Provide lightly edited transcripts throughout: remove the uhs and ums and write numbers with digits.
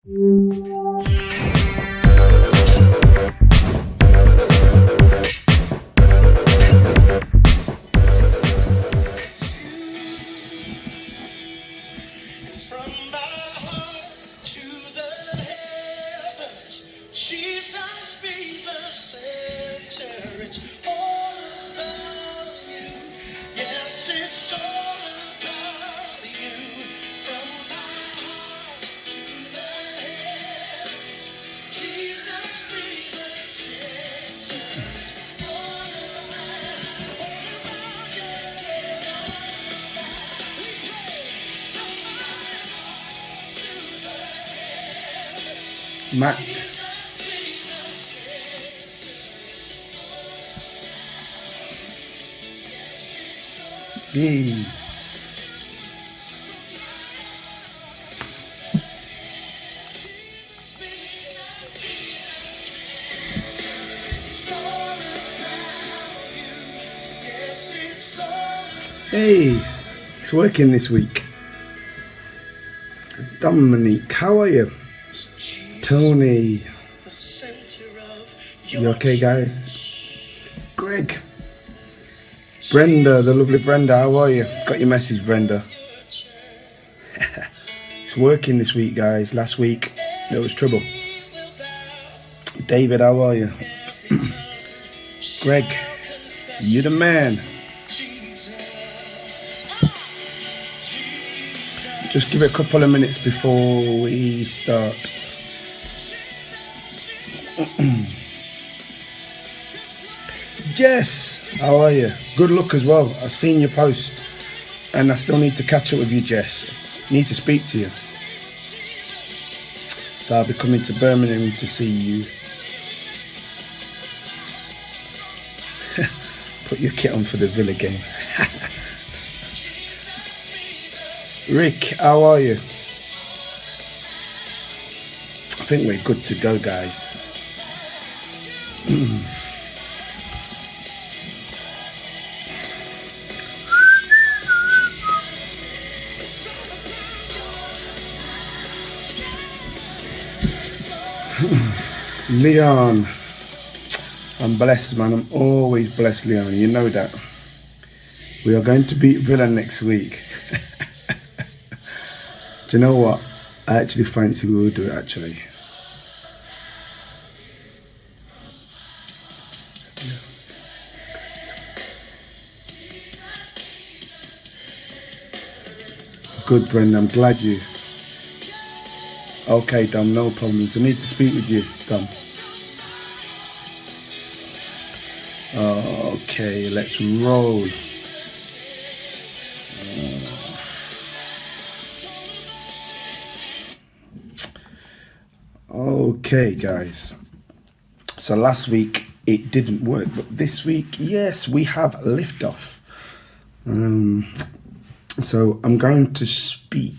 Jesus be the center. It's all about you. Yes, it's all about you. From my heart to the heavens, Jesus be the center. It's all about you. We pray from my heart to the heavens. Matt. Yay. Hey, it's working this week. Dominique, how are you? Tony, you okay, guys? Greg. Brenda, the lovely Brenda, how are you? Got your message, Brenda. It's working this week, guys. Last week, there was trouble. David, how are you? Greg, you the man. Just give it a couple of minutes before we start. Jess, how are you? Good luck as well. I've seen your post and I still need to catch up with you, Jess. Need to speak to you. So I'll be coming to Birmingham to see you. Put your kit on for the Villa game. Rick, how are you? I think we're good to go, guys. Leon, I'm blessed, man. I'm always blessed, Leon. You know that. We are going to beat Villa next week. Do you know what? I actually fancy we will do it, actually. Good, Brendan. I'm glad you. Okay, Dom, no problems. I need to speak with you, Dom. Okay, let's roll. Okay, guys. So last week it didn't work, but this week, yes, we have liftoff. So I'm going to speak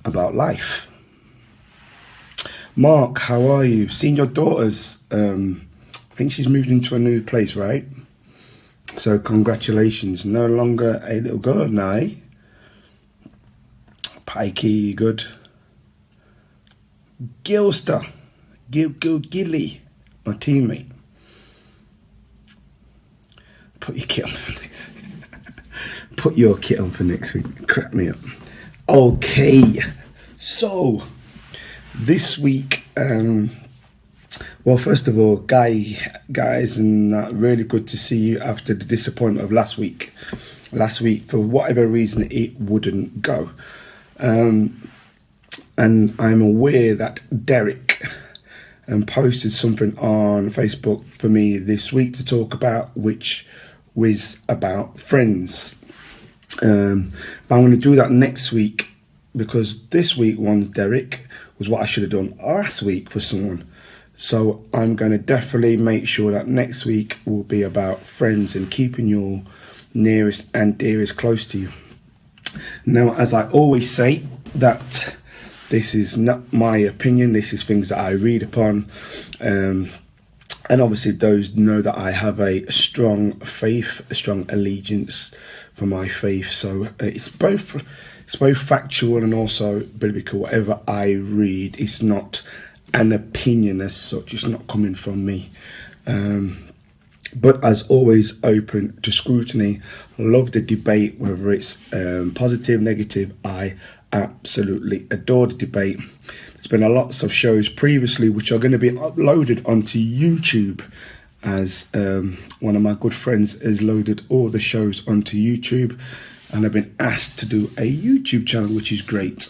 about life. Mark, how are you? Seen your daughters? I think she's moved into a new place, right? So congratulations. No longer a little girl now. Pikey, good. Gilster, Gilly, my teammate. Put your kit on for next week. Put your kit on for next week. Crack me up. Okay, so this week, well, first of all, guys, and really good to see you after the disappointment of last week. Last week, for whatever reason, it wouldn't go. And I'm aware that Derek posted something on Facebook for me this week to talk about, which was about friends. But I'm going to do that next week, because this week one's Derek was what I should have done last week for someone. So I'm going to definitely make sure that next week will be about friends and keeping your nearest and dearest close to you. Now, as I always say, that this is not my opinion. This is things that I read upon. And obviously those know that I have a strong faith, a strong allegiance for my faith. So it's both It's both factual and also biblical. Whatever I read, it's not an opinion as such. It's not coming from me. But as always, open to scrutiny. Love the debate, whether it's positive, negative. I absolutely adore the debate. There's been a lots of shows previously which are going to be uploaded onto YouTube, as one of my good friends has loaded all the shows onto YouTube, and I've been asked to do a YouTube channel, which is great.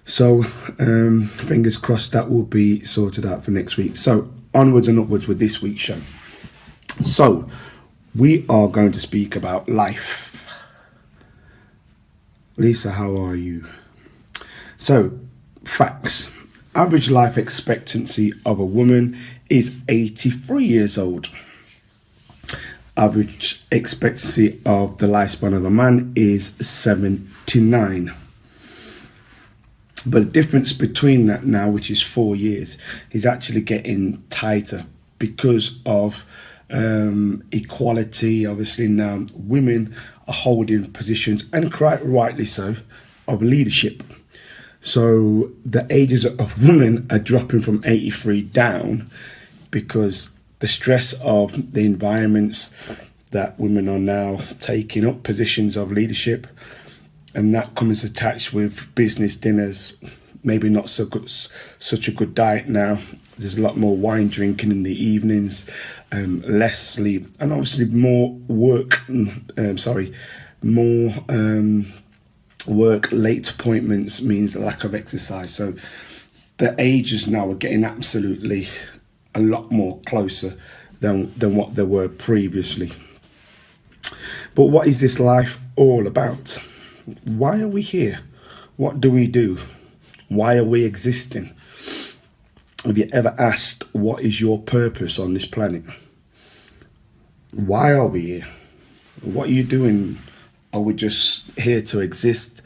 So fingers crossed that will be sorted out for next week. So onwards and upwards with this week's show. So we are going to speak about life. Lisa, how are you? So, facts. Average life expectancy of a woman is 83 years old. Average expectancy of the lifespan of a man is 79. But the difference between that now, which is 4 years, is actually getting tighter because of equality. Obviously now women are holding positions, and quite rightly so, of leadership. So the ages of women are dropping from 83 down because the stress of the environments that women are now taking up positions of leadership, and that comes attached with business dinners, maybe not so good, such a good diet now. There's a lot more wine drinking in the evenings, less sleep, and obviously more work. Work, late appointments means a lack of exercise. So the ages now are getting absolutely a lot more closer than what they were previously. But what is this life all about? Why are we here? What do we do? Why are we existing? Have you ever asked, what is your purpose on this planet? Why are we here? What are you doing? Are we just here to exist?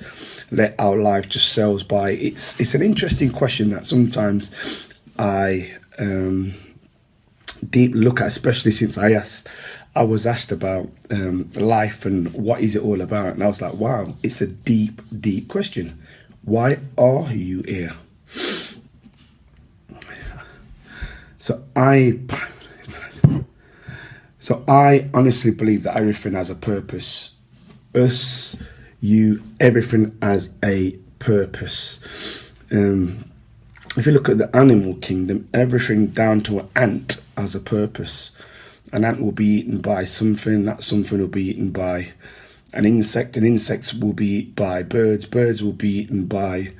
Let our life just sails by? It's an interesting question that sometimes I deep look at, especially since I was asked about life and what is it all about, and I was like, wow, it's a deep question. Why are you here? So I honestly believe that everything has a purpose. Us, you, everything has a purpose. If you look at the animal kingdom, everything down to an ant has a purpose. An ant will be eaten by something, that something will be eaten by an insect, and insects will be eaten by birds, birds will be eaten by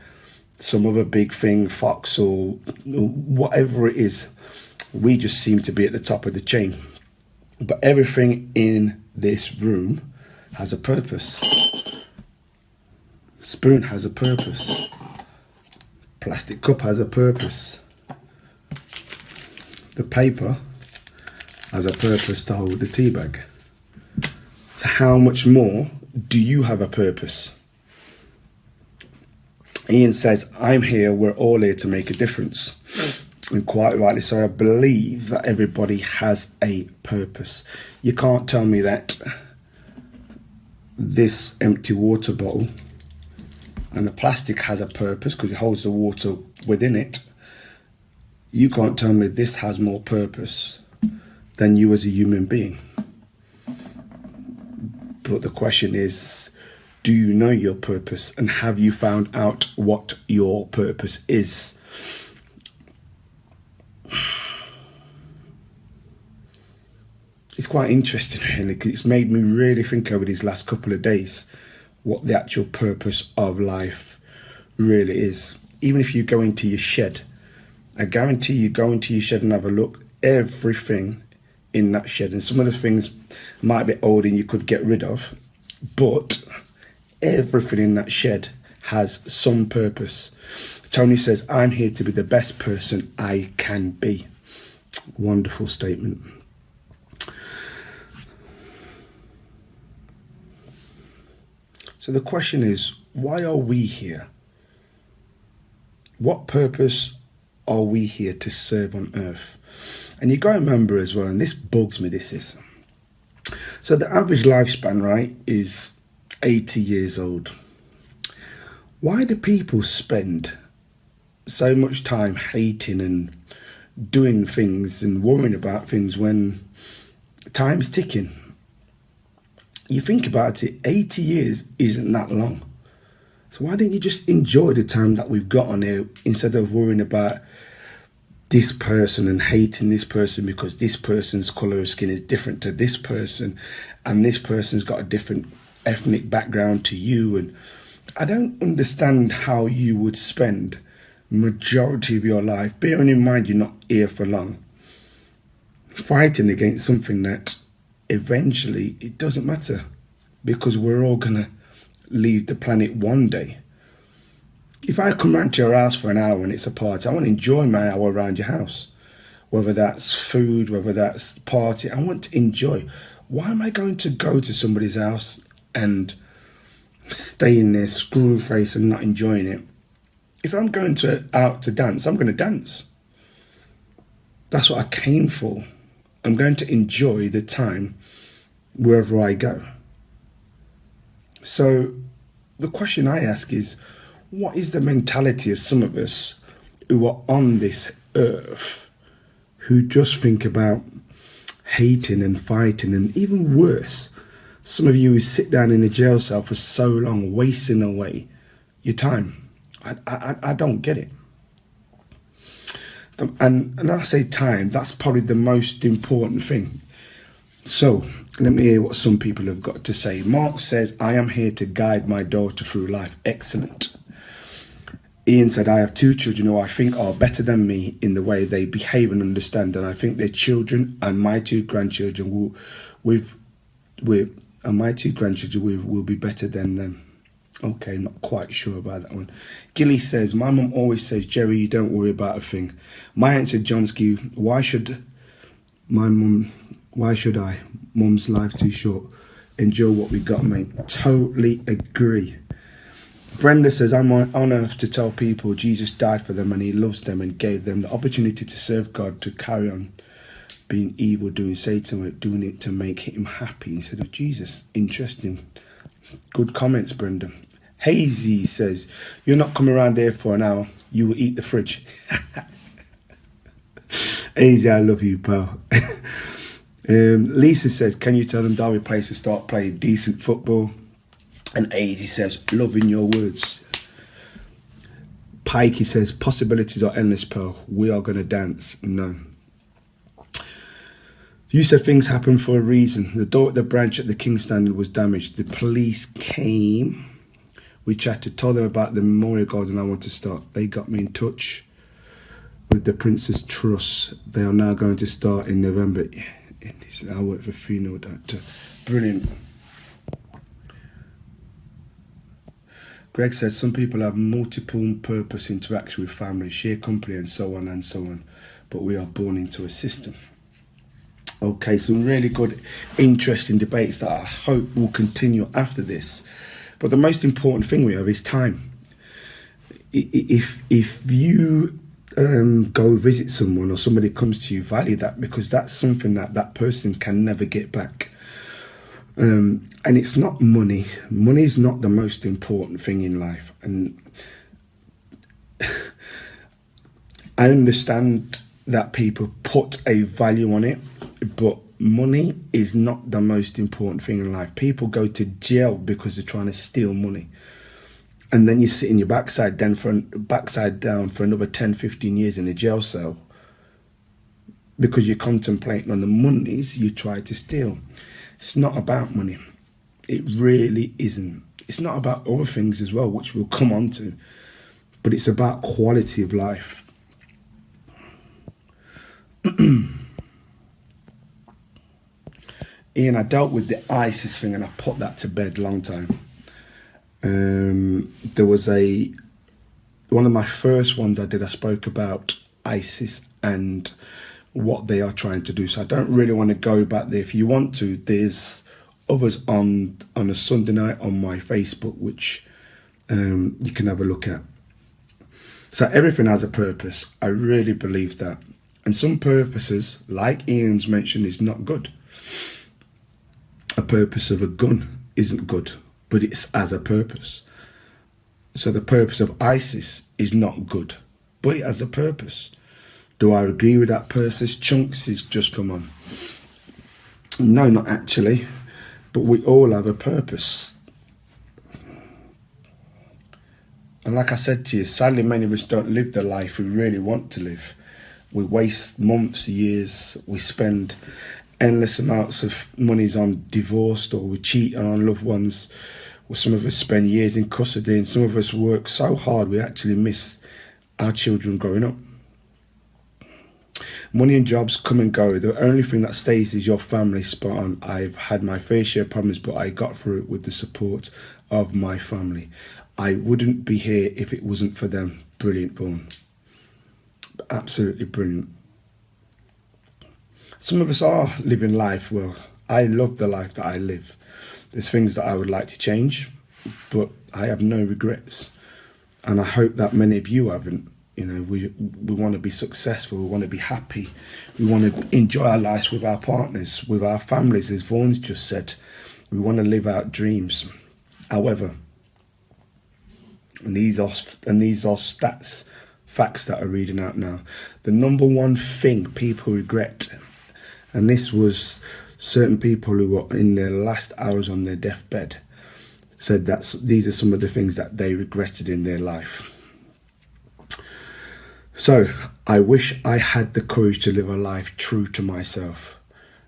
some other big thing, fox or whatever it is. We just seem to be at the top of the chain. But everything in this room has a purpose. Spoon has a purpose. Plastic cup has a purpose. The paper has a purpose to hold the tea bag. So how much more do you have a purpose? Ian says, I'm here, we're all here to make a difference. And quite rightly so. I believe that everybody has a purpose. You can't tell me that this empty water bottle and the plastic has a purpose because it holds the water within it. You can't tell me this has more purpose than you as a human being. But the question is, do you know your purpose, and have you found out what your purpose is? It's quite interesting, really, because it's made me really think over these last couple of days what the actual purpose of life really is. Even if you go into your shed, I guarantee you go into your shed and have a look, everything in that shed, and some of the things might be old and you could get rid of, but everything in that shed has some purpose. Tony says, I'm here to be the best person I can be. Wonderful statement. So the question is, why are we here? What purpose are we here to serve on earth? And you got to remember as well, and this bugs me, this is. So the average lifespan, right, is 80 years old. Why do people spend so much time hating and doing things and worrying about things when time's ticking? You think about it, 80 years isn't that long. So why don't you just enjoy the time that we've got on here instead of worrying about this person and hating this person because this person's colour of skin is different to this person and this person's got a different ethnic background to you? And I don't understand how you would spend majority of your life, bearing in mind you're not here for long, fighting against something that eventually it doesn't matter, because we're all gonna leave the planet one day. If I come round to your house for an hour and it's a party, I want to enjoy my hour around your house. Whether that's food, whether that's party, I want to enjoy. Why am I going to go to somebody's house and stay in there screw face and not enjoying it? If I'm going out to dance, I'm going to dance. That's what I came for. I'm going to enjoy the time wherever I go. So the question I ask is, what is the mentality of some of us who are on this earth who just think about hating and fighting, and even worse, some of you who sit down in a jail cell for so long, wasting away your time? I don't get it. And I say time, that's probably the most important thing. So let me hear what some people have got to say. Mark says, I am here to guide my daughter through life. Excellent. Ian said, I have two children who I think are better than me in the way they behave and understand, and I think their children and my two grandchildren will be better than them. Okay, not quite sure about that one. Gilly says, my mum always says, Jerry, you don't worry about a thing. My answer, Johnsky, why should I? Mum's life too short. Enjoy what we got, mate. Totally agree. Brenda says, I'm on earth to tell people Jesus died for them and he loves them and gave them the opportunity to serve God, to carry on being evil, doing Satan, doing it to make him happy instead of Jesus. Interesting. Good comments, Brenda. Hazy says, you're not coming around here for an hour. You will eat the fridge. Hazy, I love you, pal. Lisa says, can you tell them Derby Place to start playing decent football? And Hazy says, loving your words. Pikey says, possibilities are endless, pal. We are going to dance. No. You said things happen for a reason. The door at the branch at the King's Standard was damaged. The police came. We chatted, told them about the Memorial Garden I want to start. They got me in touch with the Prince's Trust. They are now going to start in November. I work for funeral director. Brilliant. Greg says, some people have multiple purpose interaction with family, share company and so on, but we are born into a system. Okay, some really good, interesting debates that I hope will continue after this. But the most important thing we have is time. If you go visit someone or somebody comes to you, value that, because that's something that person can never get back. And it's not money. Money is not the most important thing in life. And I understand that people put a value on it, but money is not the most important thing in life. People go to jail because they're trying to steal money. And then you sit in your backside down for another 10, 15 years in a jail cell because you're contemplating on the monies you try to steal. It's not about money. It really isn't. It's not about other things as well, which we'll come on to, but it's about quality of life. Ian, I dealt with the ISIS thing and I put that to bed a long time. There was one of my first ones I did, I spoke about ISIS and what they are trying to do. So I don't really want to go back there. If you want to, there's others on a Sunday night on my Facebook, which you can have a look at. So everything has a purpose. I really believe that. And some purposes, like Ian's mentioned, is not good. A purpose of a gun isn't good, but it's as a purpose. So the purpose of ISIS is not good, but it has a purpose. Do I agree with that purpose? Chunks is just come on. No, not actually, but we all have a purpose. And like I said to you, sadly many of us don't live the life we really want to live. We waste months, years, we spend endless amounts of monies on divorce, or we cheat on our loved ones. Well, some of us spend years in custody, and some of us work so hard we actually miss our children growing up. Money and jobs come and go. The only thing that stays is your family. Spot on. I've had my fair share of problems, but I got through it with the support of my family. I wouldn't be here if it wasn't for them. Brilliant, Vaughan. Absolutely brilliant. Some of us are living life well. I love the life that I live. There's things that I would like to change, but I have no regrets. And I hope that many of you haven't. You know, we want to be successful, we want to be happy, we want to enjoy our lives with our partners, with our families, as Vaughan's just said. We want to live out dreams. However, and these are stats, facts that are reading out now. The number one thing people regret, and this was certain people who were in their last hours on their deathbed, said that these are some of the things that they regretted in their life. So, I wish I had the courage to live a life true to myself,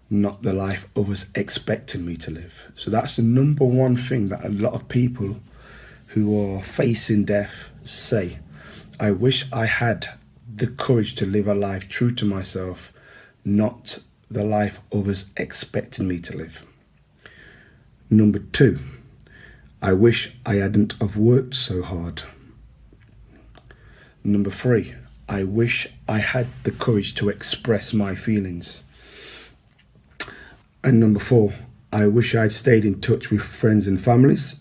not the life others expected me to live. So that's the number one thing that a lot of people who are facing death say. I wish I had the courage to live a life true to myself, not the life others expected me to live. Number two, I wish I hadn't have worked so hard. Number three, I wish I had the courage to express my feelings. And number four, I wish I'd stayed in touch with friends and families.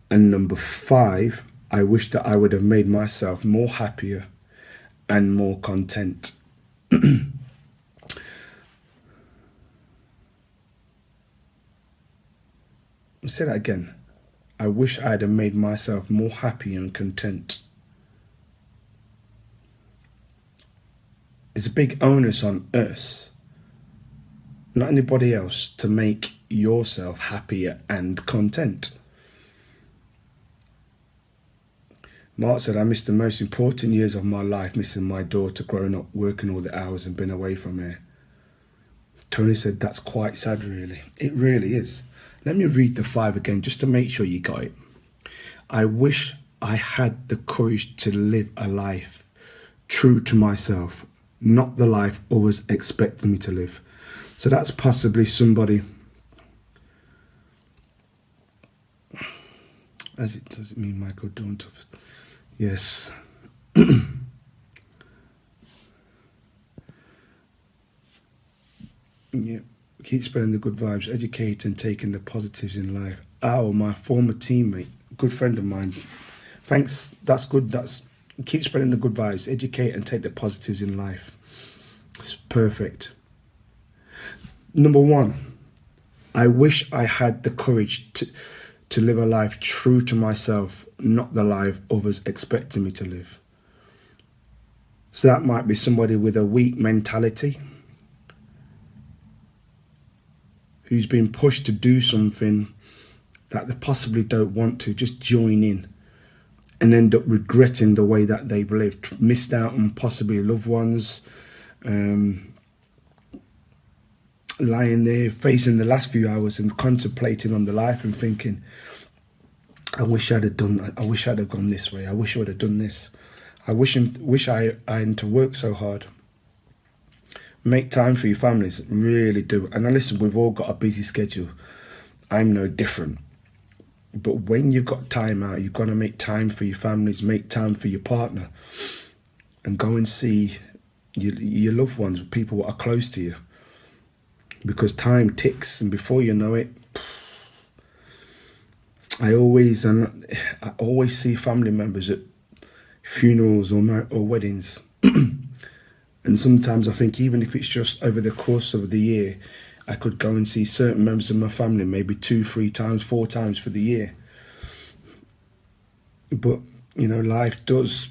And number five, I wish that I would have made myself more happier and more content. I'll say that again. I wish I'd have made myself more happy and content. It's a big onus on us, not anybody else, to make yourself happier and content. Mark said, I missed the most important years of my life, missing my daughter growing up, working all the hours and being away from her. Tony said, that's quite sad, really. It really is. Let me read the 5 again, just to make sure you got it. I wish I had the courage to live a life true to myself, not the life others expected me to live. So that's possibly somebody, as it doesn't mean Michael don't have, yes. Yeah, keep spreading the good vibes, educate and taking the positives in life. Oh, my former teammate, good friend of mine. Thanks, that's good. Keep spreading the good vibes, educate and take the positives in life. It's perfect. Number 1, I wish I had the courage to live a life true to myself, not the life others expected me to live. So that might be somebody with a weak mentality, who's been pushed to do something that they possibly don't want to, just join in and end up regretting the way that they've lived, missed out on possibly loved ones, lying there facing the last few hours and contemplating on the life and thinking, I wish I'd have gone this way, I wish I would have done this, I wish I hadn't to work so hard. Make time for your families, really do. And now listen, we've all got a busy schedule. I'm no different. But when you've got time out, you've got to make time for your families, make time for your partner, and go and see your loved ones, people that are close to you. Because time ticks, and before you know it, I always see family members at funerals or weddings. And sometimes I think even if it's just over the course of the year, I could go and see certain members of my family maybe 2, 3 times, 4 times for the year. But, you know, life does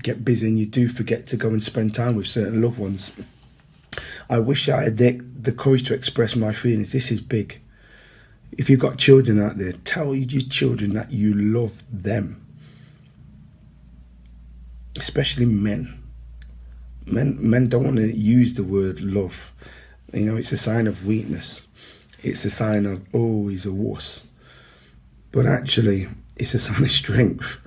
get busy and you do forget to go and spend time with certain loved ones. I wish I had the courage to express my feelings. This is big. If you've got children out there, tell your children that you love them. Especially men. Men don't want to use the word love. You know, it's a sign of weakness. It's a sign of, oh, he's a wuss. But actually, it's a sign of strength.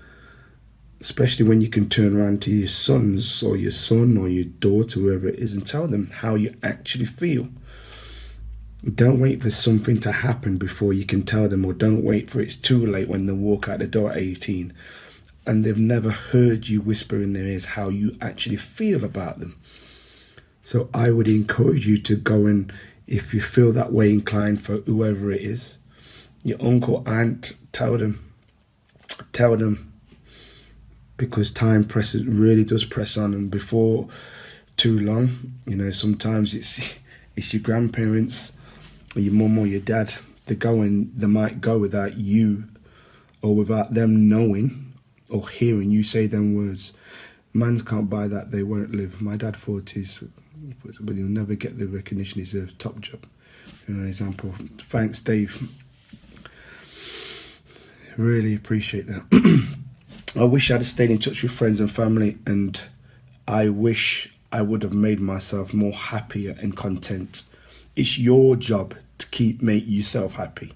Especially when you can turn around to your sons or your son or your daughter, whoever it is, and tell them how you actually feel. Don't wait for something to happen before you can tell them, or don't wait for it's too late when they walk out the door at 18 and they've never heard you whisper in their ears how you actually feel about them. So I would encourage you to go and, if you feel that way inclined for whoever it is, your uncle, aunt, tell them, because time really does press on, and before too long, you know, sometimes it's your grandparents or your mum or your dad. They might go without you or without them knowing or hearing you say them words. Mans can't buy that, they won't live. My dad thought but he'll never get the recognition he deserves. Top job. You know, an example. Thanks, Dave. Really appreciate that. I wish I'd have stayed in touch with friends and family, and I wish I would have made myself more happier and content. It's your job to make yourself happy.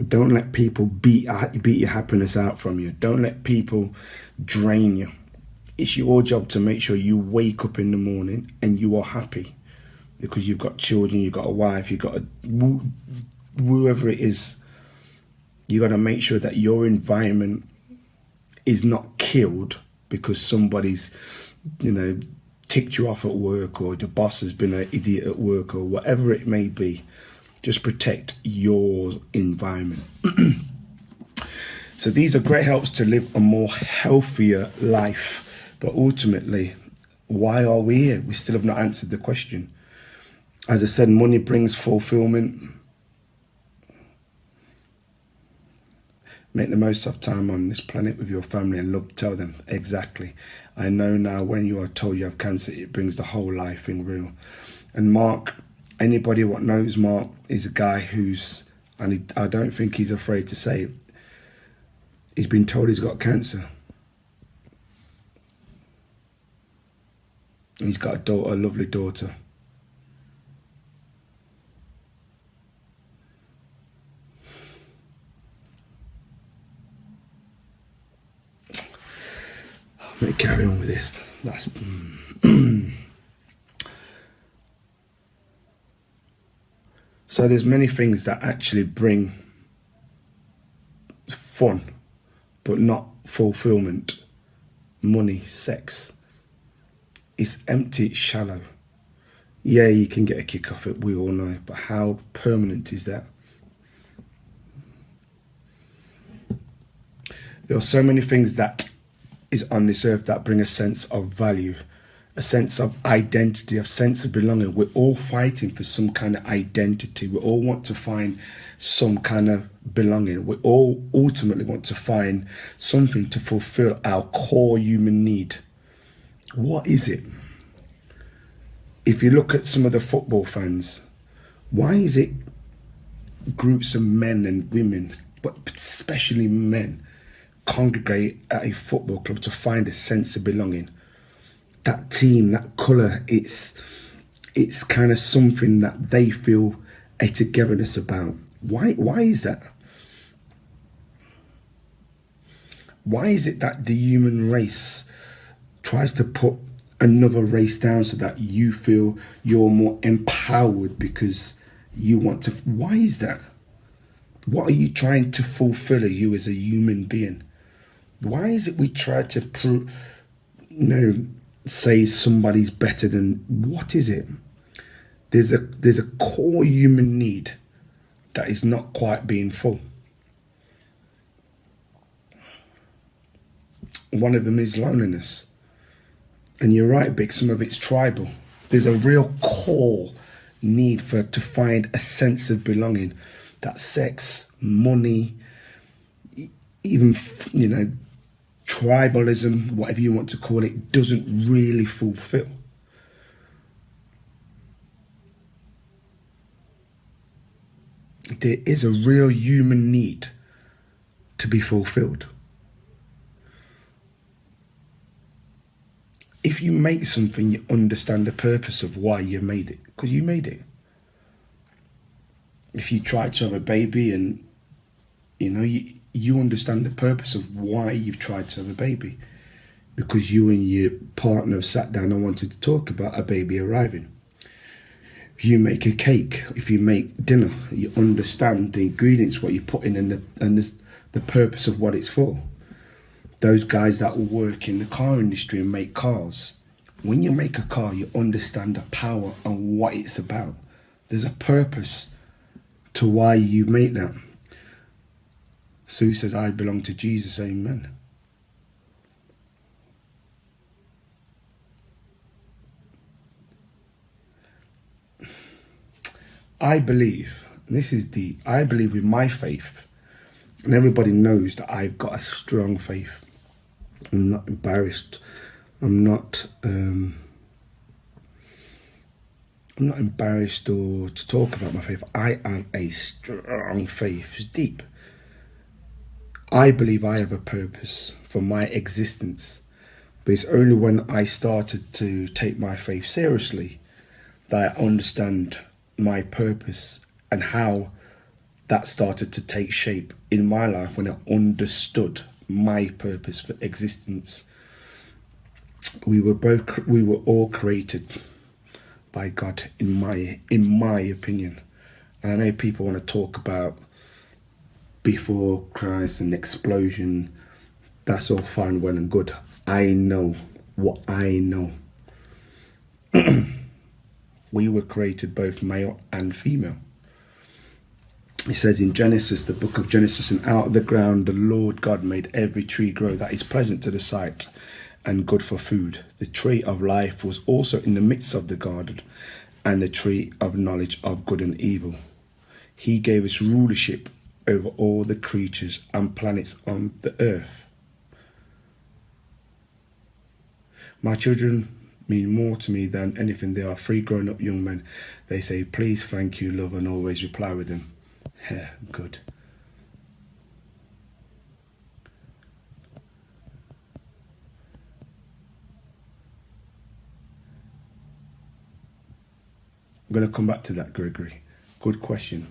Don't let people beat your happiness out from you. Don't let people drain you. It's your job to make sure you wake up in the morning and you are happy, because you've got children, you've got a wife, you've got whoever it is. You got to make sure that your environment is not killed because somebody's, you know, ticked you off at work, or the boss has been an idiot at work, or whatever it may be. Just protect your environment. So these are great helps to live a more healthier life. But ultimately, why are we here? We still have not answered the question. As I said, money brings fulfillment. Make the most of time on this planet with your family and love. Tell them exactly. I know now when you are told you have cancer, it brings the whole life thing real. And Mark, anybody what knows Mark is a guy who's, and I don't think he's afraid to say it, he's been told he's got cancer. And he's got a daughter, a lovely daughter. I'm going to carry on with this. So there's many things that actually bring fun, but not fulfillment. Money, sex. It's empty, it's shallow. Yeah, you can get a kick off it, we all know, but how permanent is that? There are so many things that is on this earth that bring a sense of value, a sense of identity, a sense of belonging. We're all fighting for some kind of identity. We all want to find some kind of belonging. We all ultimately want to find something to fulfill our core human need. What is it? If you look at some of the football fans, why is it groups of men and women, but especially men, congregate at a football club to find a sense of belonging? That team, that colour, it's kind of something that they feel a togetherness about. Why is that? Why is it that the human race tries to put another race down so that you feel you're more empowered because you want to? Why is that? What are you trying to fulfill you as a human being? Why is it we try to prove, say somebody's better than? What is it? There's a core human need that is not quite being full. One of them is loneliness. And you're right, Big, some of it's tribal. There's a real core need to find a sense of belonging. That sex, money, even, tribalism, whatever you want to call it, doesn't really fulfill. There is a real human need to be fulfilled. If you make something, you understand the purpose of why you made it, because you made it. If you try to have a baby and, you understand the purpose of why you've tried to have a baby, because you and your partner have sat down and wanted to talk about a baby arriving. If you make a cake, if you make dinner, you understand the ingredients, what you put in, and the purpose of what it's for. Those guys that work in the car industry and make cars, when you make a car, you understand the power and what it's about. There's a purpose to why you make that. Sue says, I belong to Jesus, amen. I believe, and this is deep, I believe with my faith, and everybody knows that I've got a strong faith. I'm not embarrassed. I'm not embarrassed or to talk about my faith. I have a strong faith. It's deep. I believe I have a purpose for my existence, but it's only when I started to take my faith seriously that I understand my purpose and how that started to take shape in my life, when I understood my purpose for existence. We were all created by God, in my opinion. And I know people want to talk about before Christ and explosion. That's all fine, well and good. I know what I know. We were created both male and female. It says in Genesis, the book of Genesis, and out of the ground the Lord God made every tree grow that is pleasant to the sight and good for food. The tree of life was also in the midst of the garden, and the tree of knowledge of good and evil. He gave us rulership over all the creatures and planets on the earth. My children mean more to me than anything. They are 3 grown-up young men. They say, please, thank you, love, and always reply with them. Yeah, good. I'm going to come back to that, Gregory. Good question.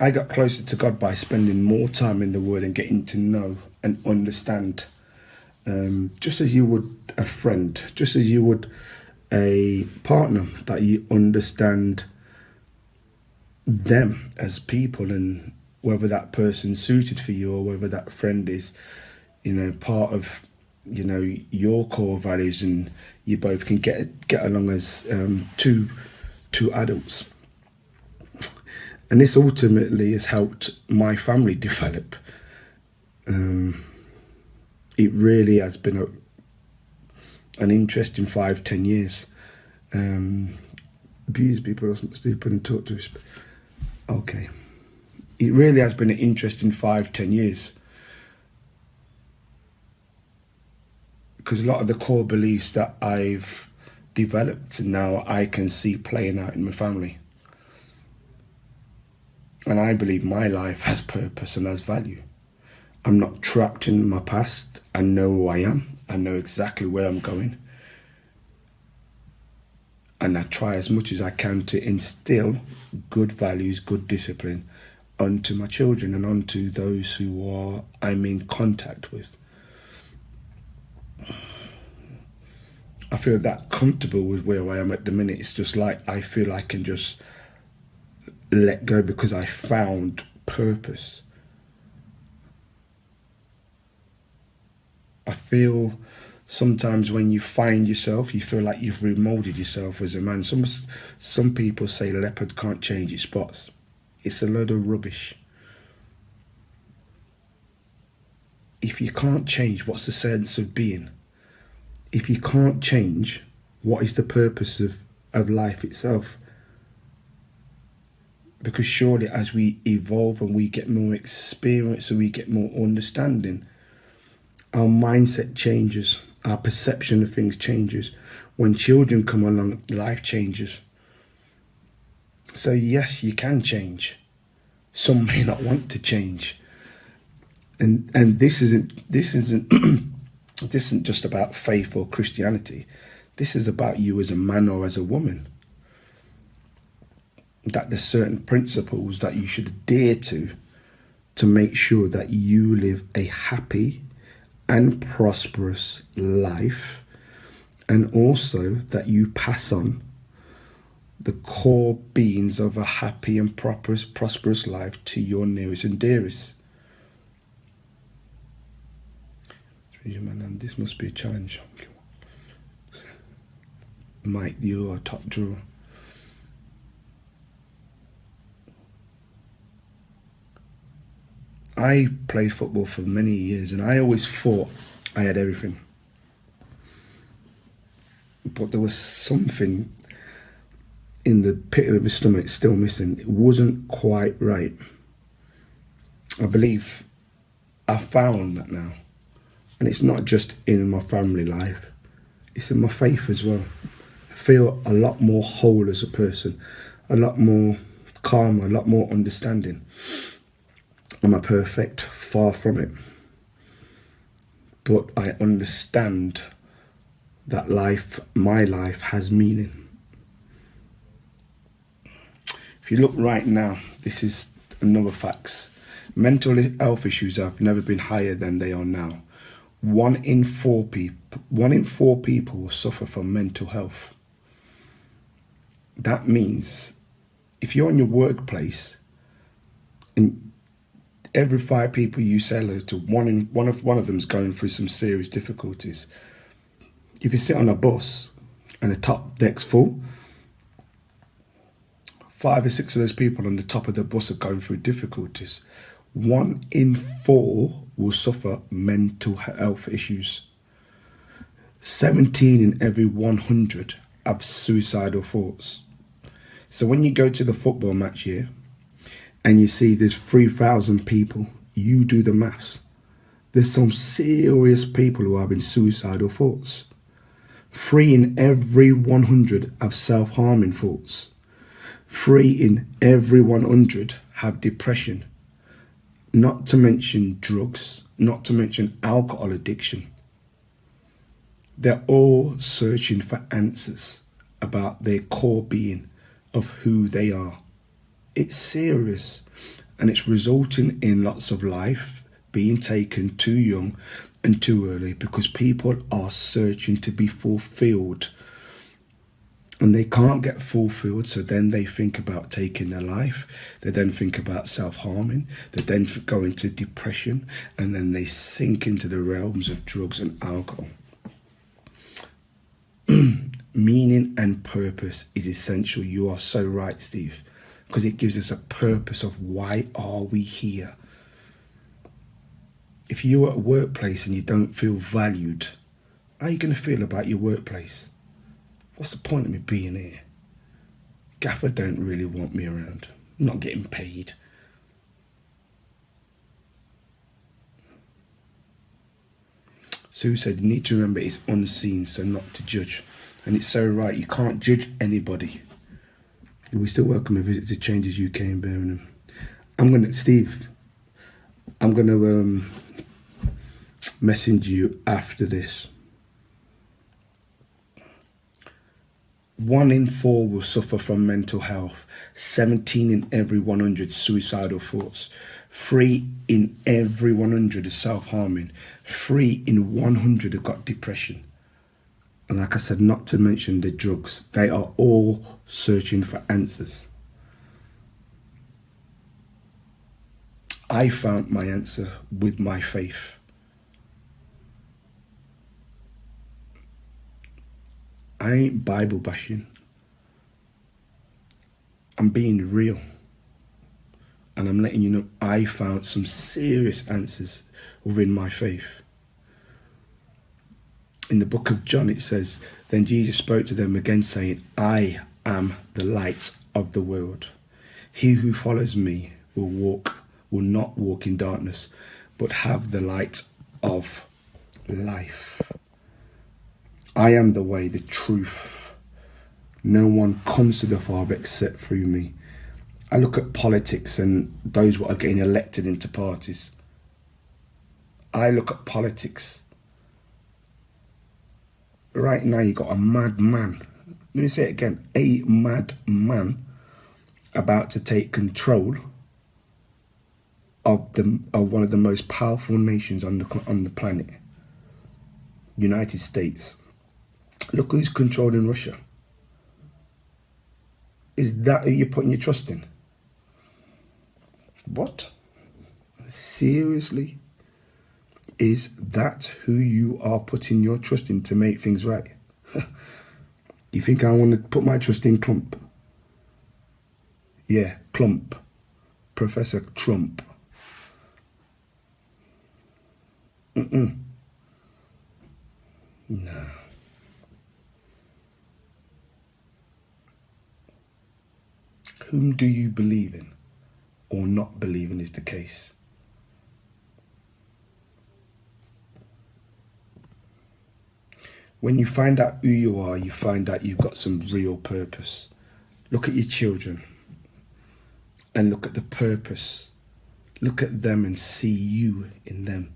I got closer to God by spending more time in the Word and getting to know and understand, just as you would a friend, just as you would a partner, that you understand them as people, and whether that person's suited for you or whether that friend is, part of, your core values, and you both can get along as two adults. And this ultimately has helped my family develop. It really has been an interesting 5-10 years. Abuse people, stupid and talk to us. Okay. It really has been an interesting 5-10 years. Because a lot of the core beliefs that I've developed now, I can see playing out in my family. And I believe my life has purpose and has value. I'm not trapped in my past. I know who I am. I know exactly where I'm going. And I try as much as I can to instill good values, good discipline onto my children and onto those who I'm in contact with. I feel that comfortable with where I am at the minute. It's just like I feel I can just let go because I found purpose. I feel sometimes when you find yourself, you feel like you've remolded yourself as a man. Some people say leopard can't change its spots. It's a load of rubbish. If you can't change, what's the sense of being? If you can't change, what is the purpose of life itself? Because surely as we evolve and we get more experience and we get more understanding, our mindset changes, our perception of things changes. When children come along, life changes. So yes, you can change. Some may not want to change. And this isn't this isn't just about faith or Christianity. This is about you as a man or as a woman. That there's certain principles that you should adhere to make sure that you live a happy and prosperous life, and also that you pass on the core beings of a happy and prosperous life to your nearest and dearest. This must be a challenge. Mike, you're a top drawer. I played football for many years and I always thought I had everything. But there was something in the pit of his stomach still missing. It wasn't quite right. I believe I found that now. And it's not just in my family life, it's in my faith as well. I feel a lot more whole as a person, a lot more calm, a lot more understanding. Am I perfect? Far from it. But I understand that life, my life, has meaning. If you look right now, this is another facts. Mental health issues have never been higher than they are now. One in four people will suffer from mental health. That means if you're in your workplace and every 5 people you say hello to, one of them's going through some serious difficulties. If you sit on a bus and the top deck's full, 5 or 6 of those people on the top of the bus are going through difficulties. 1 in 4 will suffer mental health issues. 17 in every 100 have suicidal thoughts. So when you go to the football match here and you see there's 3,000 people, you do the maths. There's some serious people who are having suicidal thoughts. 3 in every 100 have self-harming thoughts. 3 in every 100 have depression. Not to mention drugs, not to mention alcohol addiction. They're all searching for answers about their core being of who they are. It's serious, and it's resulting in lots of life being taken too young and too early because people are searching to be fulfilled. And they can't get fulfilled, so then they think about taking their life. They then think about self-harming. They then go into depression, and then they sink into the realms of drugs and alcohol. Meaning and purpose is essential. You are so right, Steve, because it gives us a purpose of why are we here. If you're at a workplace and you don't feel valued, how are you going to feel about your workplace? What's the point of me being here? Gaffer don't really want me around. I'm not getting paid. Sue said, you need to remember it's unseen, so not to judge. And it's so right, you can't judge anybody. We still welcome a visit to Changes UK in Birmingham. Steve, I'm going to message you after this. 1 in 4 will suffer from mental health. 17 in every 100 suicidal thoughts. 3 in every 100 is self-harming. 3 in 100 have got depression. And like I said, not to mention the drugs. They are all searching for answers. I found my answer with my faith. I ain't Bible bashing. I'm being real. And I'm letting you know I found some serious answers within my faith. In the book of John it says, then Jesus spoke to them again saying, I am the light of the world. He who follows me will not walk in darkness, but have the light of life. I am the way, the truth. No one comes to the Father except through me. I look at politics and those who are getting elected into parties. I look at politics. Right now you got a mad man. Let me say it again. A mad man about to take control of one of the most powerful nations on the planet, United States. Look who's controlling Russia. Is that who you're putting your trust in? What? Seriously? Is that who you are putting your trust in to make things right? You think I want to put my trust in Trump? Yeah, Trump. Professor Trump. No. Whom do you believe in or not believe in is the case. When you find out who you are, you find out you've got some real purpose. Look at your children and look at the purpose. Look at them and see you in them.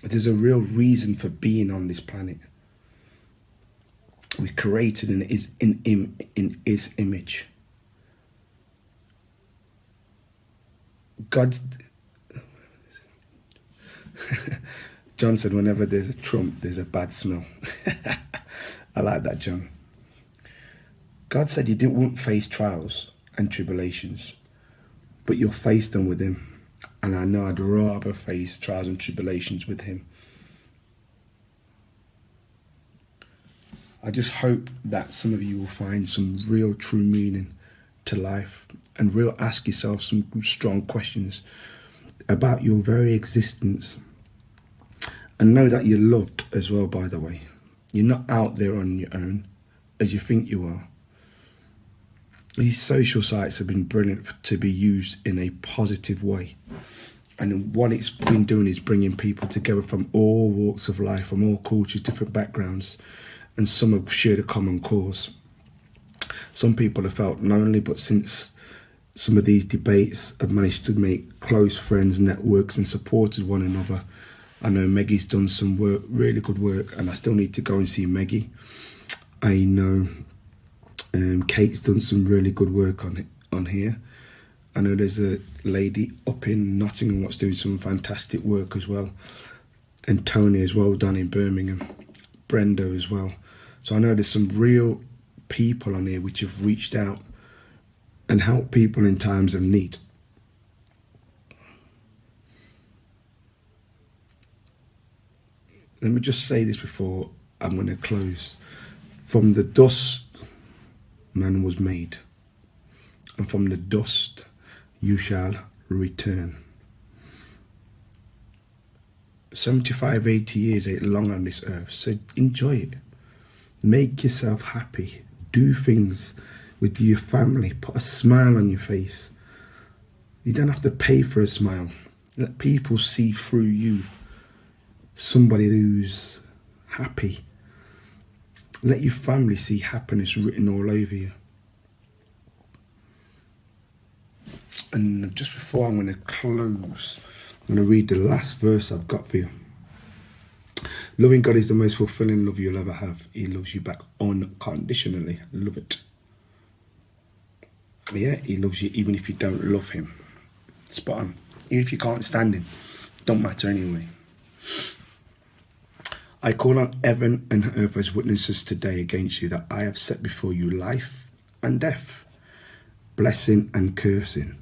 There's a real reason for being on this planet. We're created in His image. God, John said, whenever there's a Trump, there's a bad smell. I like that, John. God said you won't face trials and tribulations, but you'll face them with Him. And I know I'd rather face trials and tribulations with Him. I just hope that some of you will find some real true meaning to life and real ask yourself some strong questions about your very existence. And know that you're loved as well, by the way. You're not out there on your own as you think you are. These social sites have been brilliant to be used in a positive way. And what it's been doing is bringing people together from all walks of life, from all cultures, different backgrounds, and some have shared a common cause. Some people have felt lonely, but since some of these debates have managed to make close friends, networks, and supported one another. I know Maggie's done some work, really good work, and I still need to go and see Maggie. I know Kate's done some really good work on here. I know there's a lady up in Nottingham that's doing some fantastic work as well. And Tony as well down in Birmingham. Brenda as well. So I know there's some real people on here which have reached out and helped people in times of need. Let me just say this before I'm going to close. From the dust, man was made. And from the dust, you shall return. 75, 80 years ain't long on this earth, so enjoy it. Make yourself happy. Do things with your family. Put a smile on your face. You don't have to pay for a smile. Let people see through you somebody who's happy. Let your family see happiness written all over you. And just before I'm going to close, I'm going to read the last verse I've got for you. Loving God is the most fulfilling love you'll ever have. He loves you back unconditionally. Love it. Yeah, He loves you even if you don't love Him. Spot on. Even if you can't stand Him, don't matter anyway. I call on heaven and earth as witnesses today against you that I have set before you life and death, blessing and cursing.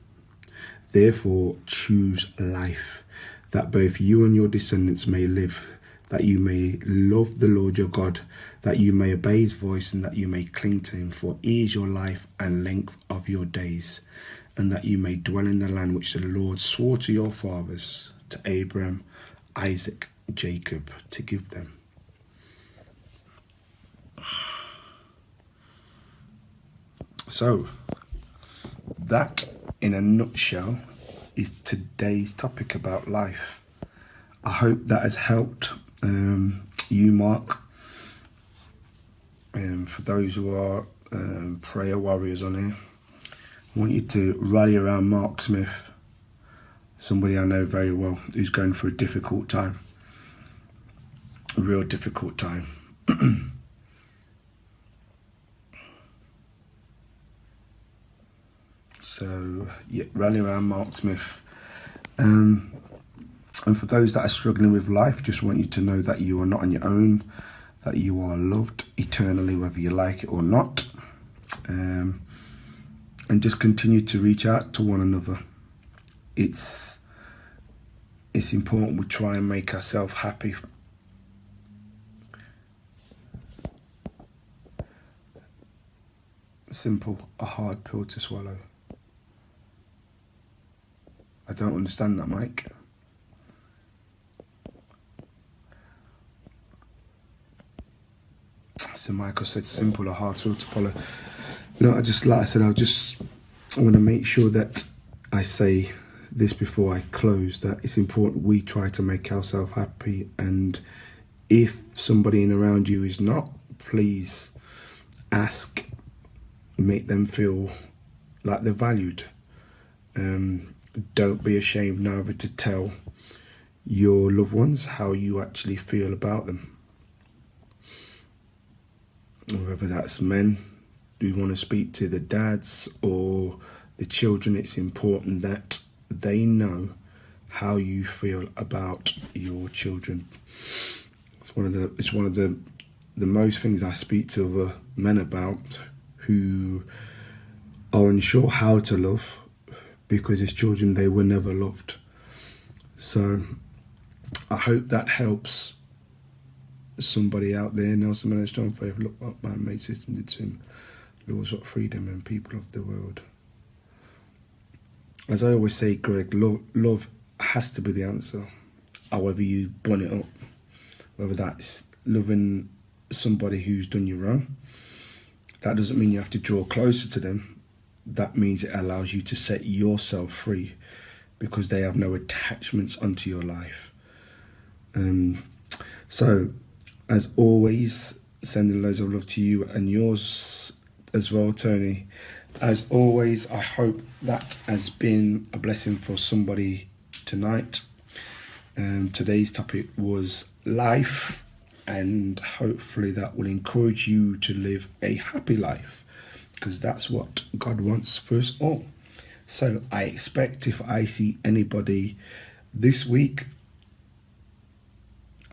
Therefore choose life, that both you and your descendants may live, that you may love the Lord your God, that you may obey His voice, and that you may cling to Him, for He is your life and length of your days, and that you may dwell in the land which the Lord swore to your fathers, to Abraham, Isaac, Jacob, to give them. So, that, in a nutshell, is today's topic about life. I hope that has helped you, Mark. For those who are prayer warriors on here, I want you to rally around Mark Smith, somebody I know very well, who's going through a difficult time, a real difficult time. So, yeah, rally around Mark Smith. And for those that are struggling with life, just want you to know that you are not on your own, that you are loved eternally, whether you like it or not. And just continue to reach out to one another. It's important we try and make ourselves happy. Simple, a hard pill to swallow. I don't understand that, Mike. So Michael said, simple, a hard pill to follow. You know, like I said, I want to make sure that I say this before I close, that it's important we try to make ourselves happy. And if somebody in around you is not, please ask, make them feel like they're valued. Don't be ashamed neither to tell your loved ones how you actually feel about them. Whether that's men who want to speak to the dads or the children, it's important that they know how you feel about your children. It's one of the most things I speak to other men about who are unsure how to love, because as children they were never loved. So I hope that helps somebody out there. Nelson Mandela strong faith, look what man-made system did to him, laws of freedom and people of the world. As I always say, Greg, love has to be the answer, however you bun it up. Whether that's loving somebody who's done you wrong, that doesn't mean you have to draw closer to them. That means it allows you to set yourself free, because they have no attachments onto your life. So, as always, sending loads of love to you and yours as well, Tony. As always, I hope that has been a blessing for somebody tonight. Today's topic was life, and hopefully that will encourage you to live a happy life, because that's what God wants for us all. So I expect if I see anybody this week,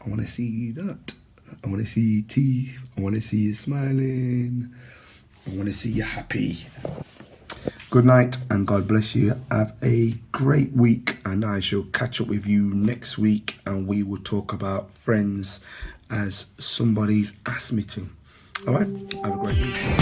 I want to see that. I want to see you teeth. I want to see you smiling. I want to see you happy. Good night and God bless you. Have a great week, and I shall catch up with you next week, and we will talk about friends as somebody's asked me to. All right? Have a great week.